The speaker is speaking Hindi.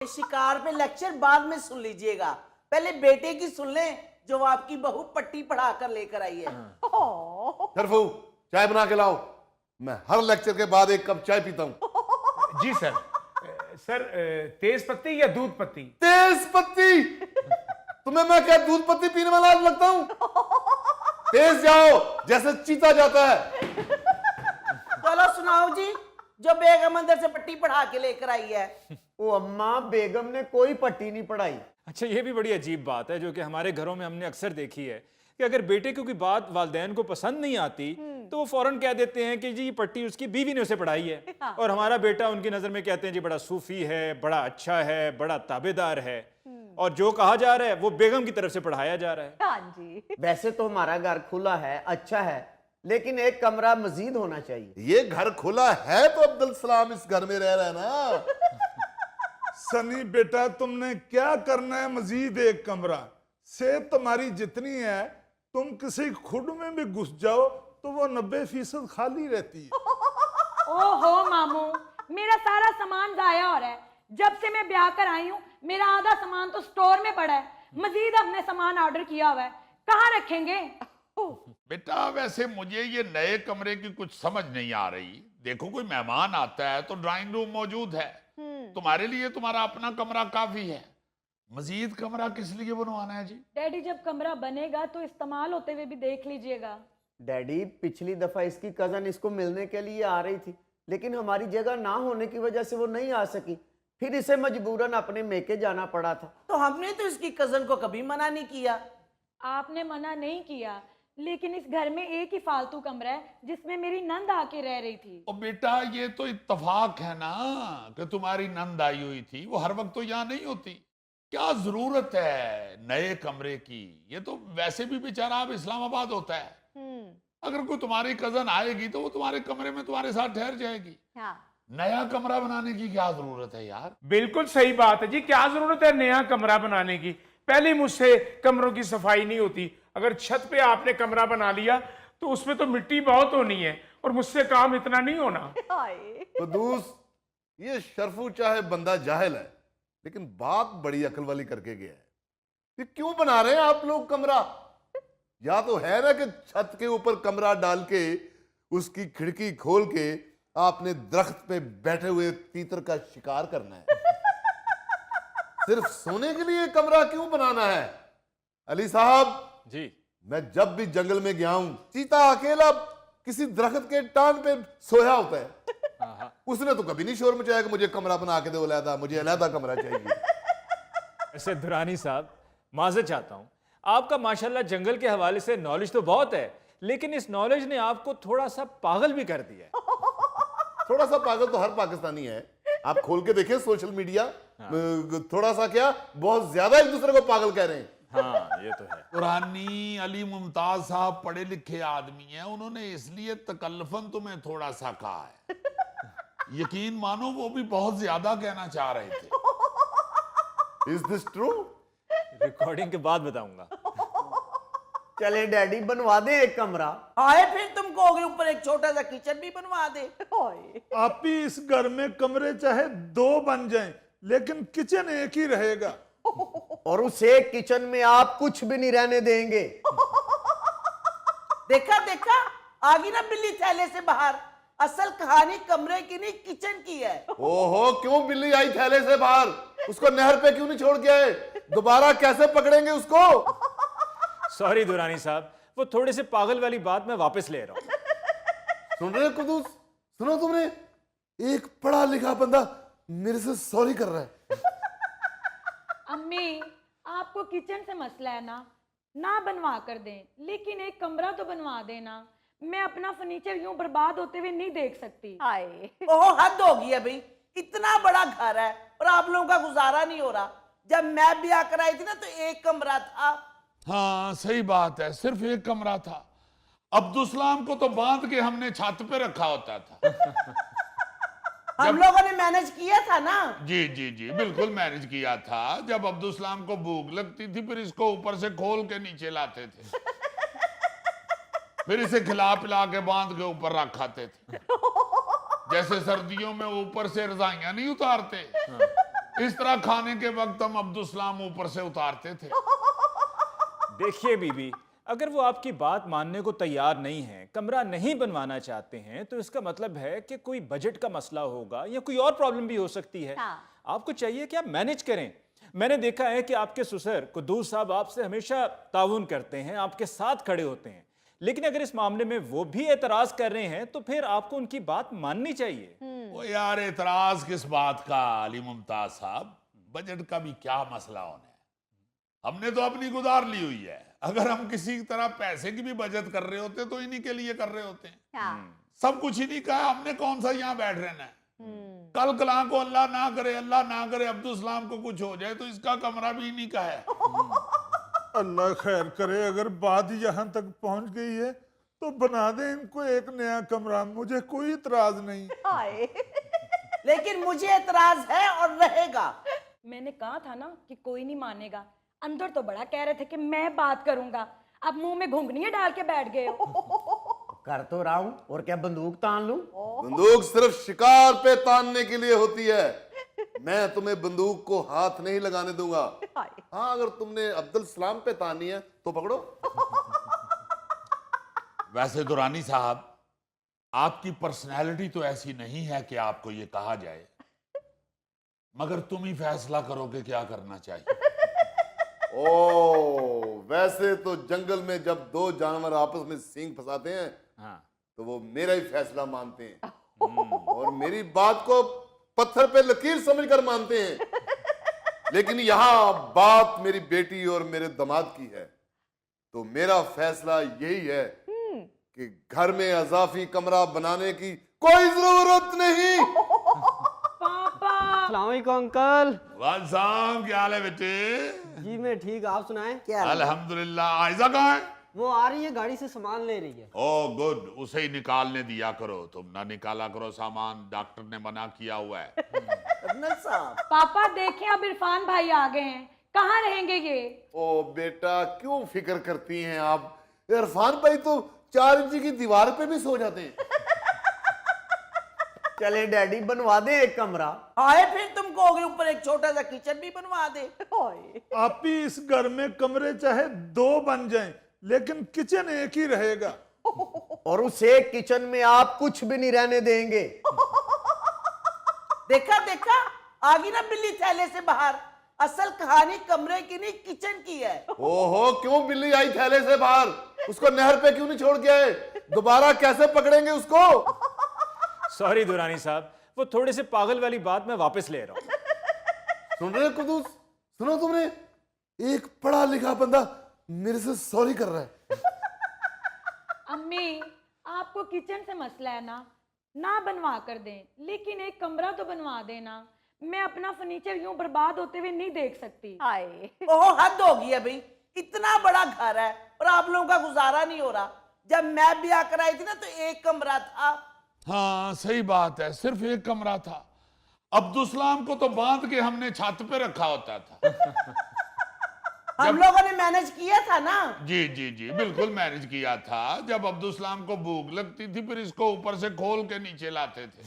शिकार पे लेक्चर बाद में सुन लीजिएगा, पहले बेटे की सुन लें जो आपकी बहू पट्टी पढ़ा कर लेकर आई है। शरफू, चाय बना के लाओ। मैं हर लेक्चर के बाद एक कप चाय पीता हूं। जी सर। सर तेज पत्ती या दूध पत्ती? तेज पत्ती। तुम्हें मैं क्या दूध पत्ती पीने वाला लगता हूं? तेज जाओ जैसे चीता जाता है। चलो सुनाओ जी, जो बेगम अंदर से पट्टी पढ़ा के लेकर आई है। वो अम्मा, बेगम ने कोई पट्टी नहीं पढ़ाई। अच्छा, ये भी बड़ी अजीब बात है जो कि हमारे घरों में हमने अक्सर देखी है कि अगर बेटे को कोई बात वालिदैन को पसंद नहीं आती तो वो फौरन कह देते हैं कि जी ये पट्टी उसकी बीवी ने उसे पढ़ाई है। और हमारा बेटा उनकी नजर में कहते हैं जी बड़ा सूफी है, बड़ा अच्छा है, बड़ा ताबेदार है, और जो कहा जा रहा है वो बेगम की तरफ से पढ़ाया जा रहा है। हाँ जी। वैसे तो हमारा घर खुला है, अच्छा है, लेकिन एक कमरा मजीद होना चाहिए। ये घर खुला है तो अब्दुल सलाम इस घर में रह रहा है ना। सनी बेटा, तुमने क्या करना है मजीद एक कमरा? सेहत तुम्हारी जितनी है, तुम किसी खुड में भी घुस जाओ तो वो 90% खाली रहती है। ओहो मामू, मेरा सारा सामान जाया हो रहा है। जब से मैं ब्याह कर आई हूँ मेरा आधा सामान तो स्टोर में पड़ा है, मजीद अपने सामान ऑर्डर किया हुआ है, कहाँ रखेंगे? बेटा वैसे मुझे ये नए कमरे की कुछ समझ नहीं आ रही। देखो कोई मेहमान आता है तो ड्राइंग रूम मौजूद है, तुम्हारे लिए तुम्हारा अपना कमरा काफी है, मजीद कमरा किस लिए बनवाना है जी? डैडी जब कमरा बनेगा तो इस्तेमाल होते हुए भी देख लीजिएगा। डैडी, पिछली दफा इसकी कजन इसको मिलने के लिए आ रही थी, लेकिन हमारी जगह ना होने की वजह से वो नहीं आ सकी, फिर इसे मजबूरन अपने मेके जाना पड़ा था। तो हमने तो इसकी कजन को कभी मना नहीं किया। आपने मना नहीं किया, लेकिन इस घर में एक ही फालतू कमरा है जिसमें मेरी नंद आके रह रही थी। ओ बेटा ये तो इत्तेफाक है ना कि तुम्हारी नंद आई हुई थी, वो हर वक्त तो यहाँ नहीं होती। क्या जरूरत है नए कमरे की? ये तो वैसे भी बेचारा अब इस्लामाबाद होता है। अगर कोई तुम्हारी कजन आएगी तो वो तुम्हारे कमरे में तुम्हारे साथ ठहर जाएगी। हाँ। नया कमरा बनाने की क्या जरूरत है यार? बिल्कुल सही बात है जी, क्या जरूरत है नया कमरा बनाने की? पहले मुझसे कमरों की सफाई नहीं होती। अगर छत पे आपने कमरा बना लिया तो उसमें तो मिट्टी बहुत होनी है और मुझसे काम इतना नहीं होना। कुदूस, ये शरफू चाहे बंदा जाहिल है, लेकिन बात बड़ी अकल वाली करके गया है। ये क्यों बना रहे हैं आप लोग कमरा? या तो है ना कि छत के ऊपर कमरा डाल के उसकी खिड़की खोल के आपने दरख्त पे बैठे हुए तीतर का शिकार करना है। सिर्फ सोने के लिए कमरा क्यों बनाना है? अली साहब जी, मैं जब भी जंगल में गया हूं, चीता अकेला किसी दरख्त के टान पे सोया होता है। उसने तो कभी नहीं शोर मचाया कि मुझे कमरा बना के दो अलहदा, मुझे अलहदा कमरा चाहिए। ऐसे दुरानी साहब, माजरत चाहता हूँ, आपका माशाल्लाह जंगल के हवाले से नॉलेज तो बहुत है, लेकिन इस नॉलेज ने आपको थोड़ा सा पागल भी कर दिया है। थोड़ा सा पागल तो हर पाकिस्तानी है। आप खोल के देखिए सोशल मीडिया, थोड़ा सा क्या बहुत ज्यादा एक दूसरे को पागल कह रहे हैं। हाँ ये तो है। पुरानी अली मुमताज साहब पढ़े लिखे आदमी हैं, उन्होंने इसलिए तकल्लफन तुम्हें थोड़ा सा कहा है। यकीन मानो वो भी बहुत ज्यादा कहना चाह रहे थे। Is this true? रिकॉर्डिंग के बाद बताऊंगा। चले डैडी, बनवा दे एक कमरा। आए फिर तुम कहोगे ऊपर एक छोटा सा किचन भी बनवा दे। आप ही इस घर में कमरे चाहे 2 बन जाएं, लेकिन किचन एक ही रहेगा। और उस एक किचन में आप कुछ भी नहीं रहने देंगे। देखा देखा, आ गई ना बिल्ली थैले से बाहर। असल कहानी कमरे की नहीं किचन की है। ओहो, क्यों बिल्ली आई थैले से बाहर? उसको नहर पे क्यों नहीं छोड़ के आए? दोबारा कैसे पकड़ेंगे उसको? सॉरी दुरानी साहब, वो थोड़े से पागल वाली बात मैं वापस ले रहा हूँ। सुन रहे हो कुदूस? सुनो तुमने, एक पढ़ा लिखा बंदा मेरे से सॉरी कर रहा है। अम्मी, आपको किचन से मसला है ना बनवा कर दें, लेकिन एक कमरा तो बनवा देना। मैं अपना फर्नीचर यूं बर्बाद होते हुए नहीं देख सकती। हाय। ओहो, हद हो गई है भाई। इतना बड़ा घर है और आप लोगों का गुजारा नहीं हो रहा। जब मैं ब्याह कराई थी ना तो एक कमरा था। हाँ सही बात है, सिर्फ एक कमरा था। अब्दुल सलाम को तो बांध के हमने छत पे रखा होता था। हम लोगों ने मैनेज किया था ना। जी जी जी बिल्कुल मैनेज किया था। जब अब्दुल सलाम को भूख लगती थी फिर इसको ऊपर से खोल के नीचे लाते थे, फिर इसे खिला पिला के बांध के ऊपर रख खाते थे। जैसे सर्दियों में ऊपर से रजाइयां नहीं उतारते, इस तरह खाने के वक्त हम अब्दुल सलाम ऊपर से उतारते थे। देखिए बीबी, अगर वो आपकी बात मानने को तैयार नहीं है, कमरा नहीं बनवाना चाहते हैं, तो इसका मतलब है कि कोई बजट का मसला होगा या कोई और प्रॉब्लम भी हो सकती है। आपको चाहिए कि आप मैनेज करें। मैंने देखा है कि आपके ससुर कुद्दूस साहब आपसे हमेशा ताउन करते हैं, आपके साथ खड़े होते हैं, लेकिन अगर इस मामले में वो भी एतराज कर रहे हैं तो फिर आपको उनकी बात माननी चाहिए। वो यार एतराज किस बात का अली मुमताज साहब, बजट का भी क्या मसला होना है, हमने तो अपनी गुजार ली हुई है। अगर हम किसी तरह पैसे की भी बचत कर रहे होते तो इन्हीं के लिए कर रहे होते हैं। सब कुछ इन्हीं का है, हमने कौन सा यहाँ बैठ रहना है। कल कला को अल्लाह ना करे अब्दुल सलाम को कुछ हो जाए तो इसका कमरा भी इन्हीं का है। अल्लाह खैर करे, अगर बात यहाँ तक पहुंच गई है तो बना दे इनको एक नया कमरा, मुझे कोई इतराज नहीं। लेकिन मुझे एतराज है और रहेगा। मैंने कहा था ना कि कोई नहीं मानेगा, अंदर तो बड़ा कह रहे थे कि मैं बात करूंगा, अब मुंह में घुंघनियां डाल के बैठ गए हो। कर तो रहा हूं, और क्या बंदूक तान लूं? बंदूक सिर्फ शिकार पे तानने के लिए होती है। मैं तुम्हें बंदूक को हाथ नहीं लगाने दूंगा। हाँ, अगर तुमने अब्दुल सलाम पे तानी है तो पकड़ो। वैसे दुरानी साहब, आपकी पर्सनैलिटी तो ऐसी नहीं है कि आपको ये कहा जाए, मगर तुम ही फैसला करो कि क्या करना चाहिए। ओ, वैसे तो जंगल में जब दो जानवर आपस में सींग फंसाते हैं, हाँ, तो वो मेरा ही फैसला मानते हैं और मेरी बात को पत्थर पे लकीर समझकर मानते हैं। लेकिन यहाँ बात मेरी बेटी और मेरे दामाद की है, तो मेरा फैसला यही है कि घर में अजाफी कमरा बनाने की कोई जरूरत नहीं। अस्सलामुअलैकुम अंकल। वाल साहब, क्या हाल है बेटे? जी मैं ठीक, आप सुनाएं? क्या अल्हम्दुलिल्लाह। आयजा कहाँ है? वो आ रही है, गाड़ी से सामान ले रही है। ओ गुड, उसे ही निकालने दिया करो, तुम ना निकाला करो सामान, डॉक्टर ने मना किया हुआ है। कर्नल साहब, पापा देखें अब इरफान भाई आ गए हैं, कहाँ रहेंगे ये? ओ बेटा, क्यों फिक्र करती हैं आप? इरफान भाई तो 4 इंच की दीवार पे भी सो जाते हैं। चले डैडी, बनवा दे एक कमरा। आए फिर तुम कहोगे ऊपर एक छोटा सा किचन भी बनवा दे। आप ही इस घर में कमरे चाहे 2 बन जाएं, लेकिन किचन एक ही रहेगा। और उस एक किचन में आप कुछ भी नहीं रहने देंगे। देखा देखा, आ गई ना बिल्ली थैले से बाहर। असल कहानी कमरे की नहीं, किचन की है। ओहो, क्यों बिल्ली आई थैले से बाहर? उसको नहर पे क्यों नहीं छोड़ के आए? दोबारा कैसे पकड़ेंगे उसको? सॉरी दुरानी साहब, वो थोड़े से पागल वाली बात मैं वापस ले रहा हूँ। सुन रहे हो कुद्दूस? सुनो तुमने, एक पढ़ा लिखा बंदा मेरे से सॉरी कर रहा है। अम्मी, आपको किचन से मसला है ना बनवा कर दें, लेकिन एक कमरा तो बनवा देना। मैं अपना फर्नीचर यूं बर्बाद होते हुए नहीं देख सकती। ओहो, हद हो गई है भाई। इतना बड़ा घर है और आप लोगों का गुजारा नहीं हो रहा। जब मैं ब्याह कराई थी ना तो एक कमरा था। हाँ सही बात है, सिर्फ एक कमरा था। अब्दुल सलाम को तो बांध के हमने छत पे रखा होता था। हम लोगों ने मैनेज किया था ना। जी जी जी, बिल्कुल मैनेज किया था। जब अब्दुल सलाम को भूख लगती थी, फिर इसको ऊपर से खोल के नीचे लाते थे।